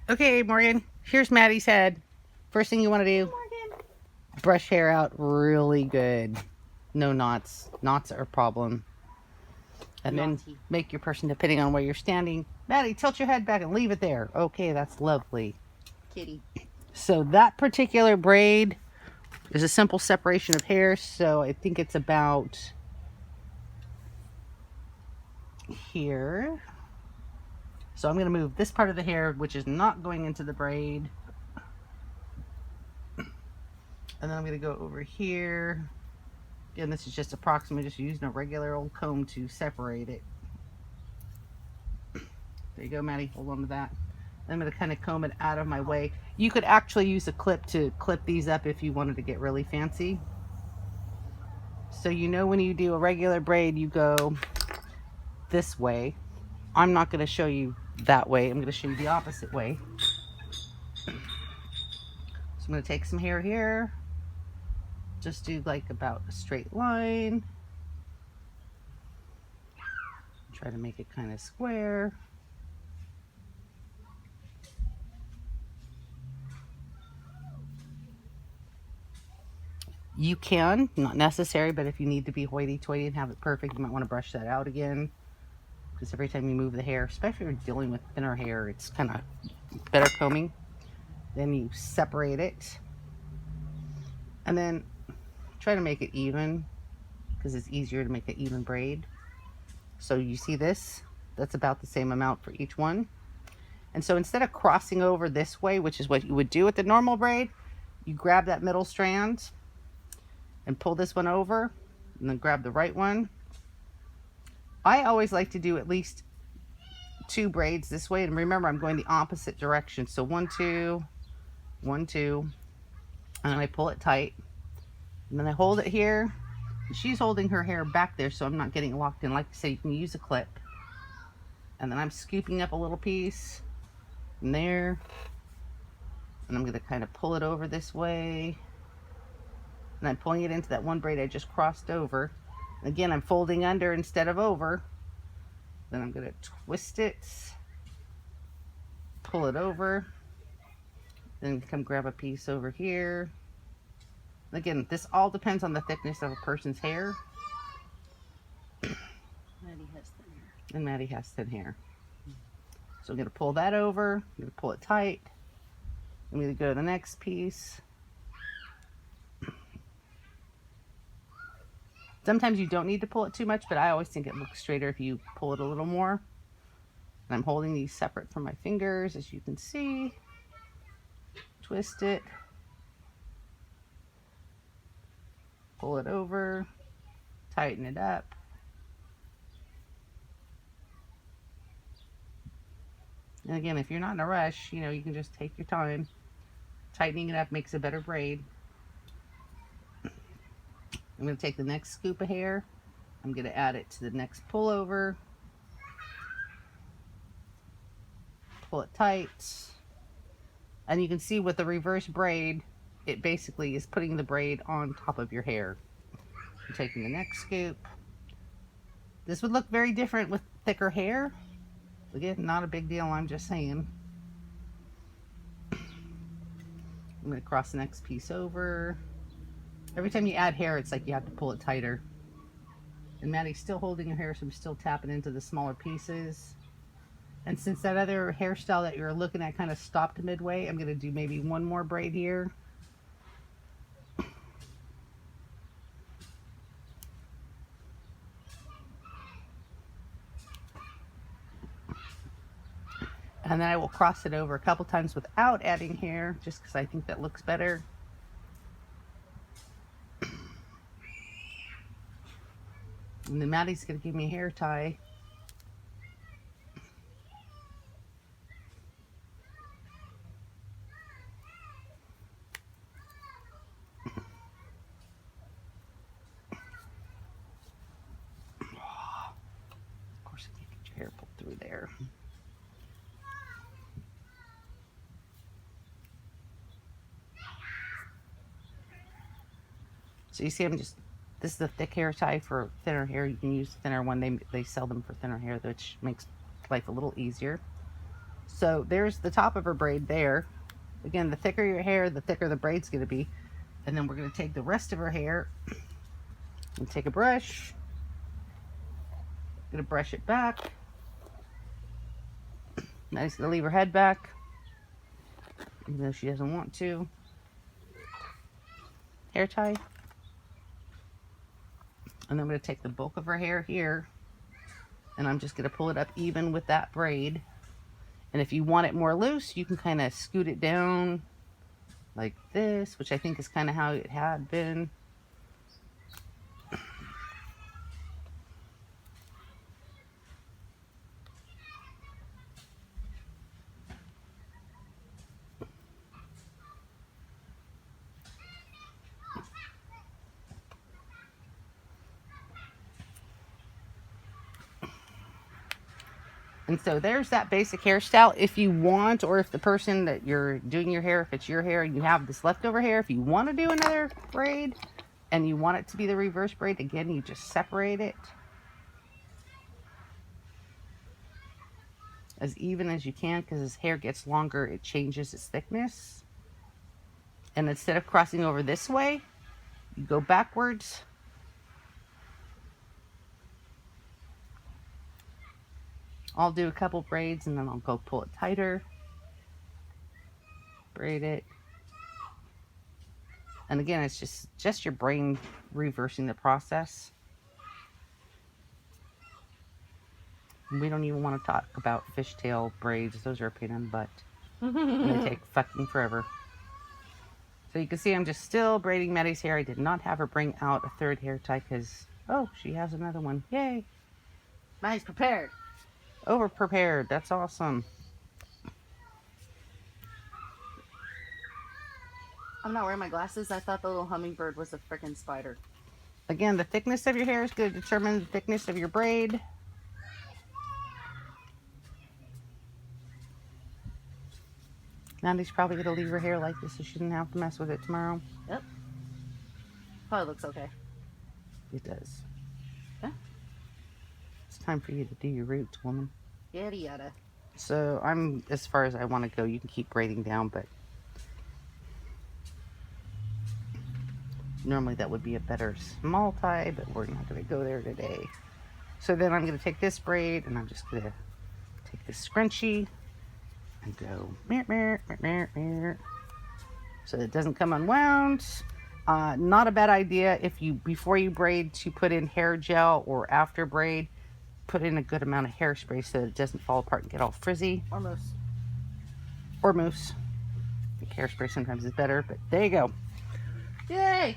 Okay, Morgan, here's Maddie's head. First thing you want to do, brush hair out really good. No knots. Knots are a problem. And then make your person depending on where you're standing. Maddie, tilt your head back and leave it there. Okay, that's lovely. Kitty. So that particular braid is a simple separation of hair. So I think it's about here. So I'm going to move this part of the hair, which is not going into the braid. And then I'm going to go over here. Again, this is just approximately just using a regular old comb to separate it. There you go, Maddie. Hold on to that. I'm going to kind of comb it out of my way. You could actually use a clip to clip these up if you wanted to get really fancy. So you know when you do a regular braid, you go this way. I'm not going to show you that way. I'm going to show you the opposite way. So I'm going to take some hair here. Just do like about a straight line. Try to make it kind of square. You can, not necessary, but if you need to be hoity-toity and have it perfect, you might want to brush that out again. Because every time you move the hair, especially if you're dealing with thinner hair, it's kind of better combing. Then you separate it. And then try to make it even, because it's easier to make an even braid. So you see this? That's about the same amount for each one. And so instead of crossing over this way, which is what you would do with the normal braid, you grab that middle strand and pull this one over, and then grab the right one. I always like to do at least 2 braids this way, and remember I'm going the opposite direction. So 1, 2, 1, 2, and then I pull it tight, and then I hold it here. She's holding her hair back there, so I'm not getting locked in. Like I say, you can use a clip. And then I'm scooping up a little piece in there, and I'm going to kind of pull it over this way. And I'm pulling it into that one braid I just crossed over. Again, I'm folding under instead of over. Then I'm going to twist it, pull it over, then come grab a piece over here. Again, this all depends on the thickness of a person's hair. Maddie has thin hair. And Maddie has thin hair. So I'm going to pull that over. I'm going to pull it tight. I'm going to go to the next piece. Sometimes you don't need to pull it too much, but I always think it looks straighter if you pull it a little more. And I'm holding these separate from my fingers, as you can see. Twist it. Pull it over. Tighten it up. And again, if you're not in a rush, you know, you can just take your time. Tightening it up makes a better braid. I'm going to take the next scoop of hair. I'm going to add it to the next pullover. Pull it tight. And you can see with the reverse braid, it basically is putting the braid on top of your hair. I'm taking the next scoop. This would look very different with thicker hair. Again, not a big deal, I'm just saying. I'm going to cross the next piece over. Every time you add hair, it's like you have to pull it tighter. And Maddie's still holding her hair, so I'm still tapping into the smaller pieces. And since that other hairstyle that you're looking at kind of stopped midway, I'm going to do maybe one more braid here. And then I will cross it over a couple times without adding hair, just because I think that looks better. And then Maddie's going to give me a hair tie. Of course, you can't get your hair pulled through there. So you see, this is a thick hair tie for thinner hair. You can use the thinner one. They sell them for thinner hair, which makes life a little easier. So there's the top of her braid there. Again, the thicker your hair, the thicker the braid's going to be. And then we're going to take the rest of her hair and take a brush. Going to brush it back. Nice to leave her head back, even though she doesn't want to. Hair tie. And then I'm going to take the bulk of her hair here, and I'm just going to pull it up even with that braid. And if you want it more loose, you can kind of scoot it down like this, which I think is kind of how it had been. And so there's that basic hairstyle. If you want, or if the person that you're doing your hair, if it's your hair and you have this leftover hair, if you want to do another braid and you want it to be the reverse braid, again, you just separate it as even as you can, because as hair gets longer, it changes its thickness. And instead of crossing over this way, you go backwards. I'll do a couple braids and then I'll go pull it tighter. Braid it. And again, it's just your brain reversing the process. And we don't even want to talk about fishtail braids. Those are a pain in the butt. And they take fucking forever. So you can see I'm just still braiding Maddie's hair. I did not have her bring out a third hair tie because, oh, she has another one. Yay. Nice, prepared. Over prepared. That's awesome. I'm not wearing my glasses. I thought the little hummingbird was a freaking spider. Again, the thickness of your hair is going to determine the thickness of your braid. Nandy's probably going to leave her hair like this so she doesn't have to mess with it tomorrow. Yep. Probably looks okay. It does. Yeah. It's time for you to do your roots, woman. Yada yada. So I'm as far as I want to go. You can keep braiding down, but normally that would be a better small tie, but we're not going to go there today. So then I'm going to take this braid and I'm just going to take this scrunchie and go so it doesn't come unwound. Not a bad idea if you, before you braid, to put in hair gel, or after braid, put in a good amount of hairspray so that it doesn't fall apart and get all frizzy. Or mousse. Or mousse. I think hairspray sometimes is better, but there you go. Yay!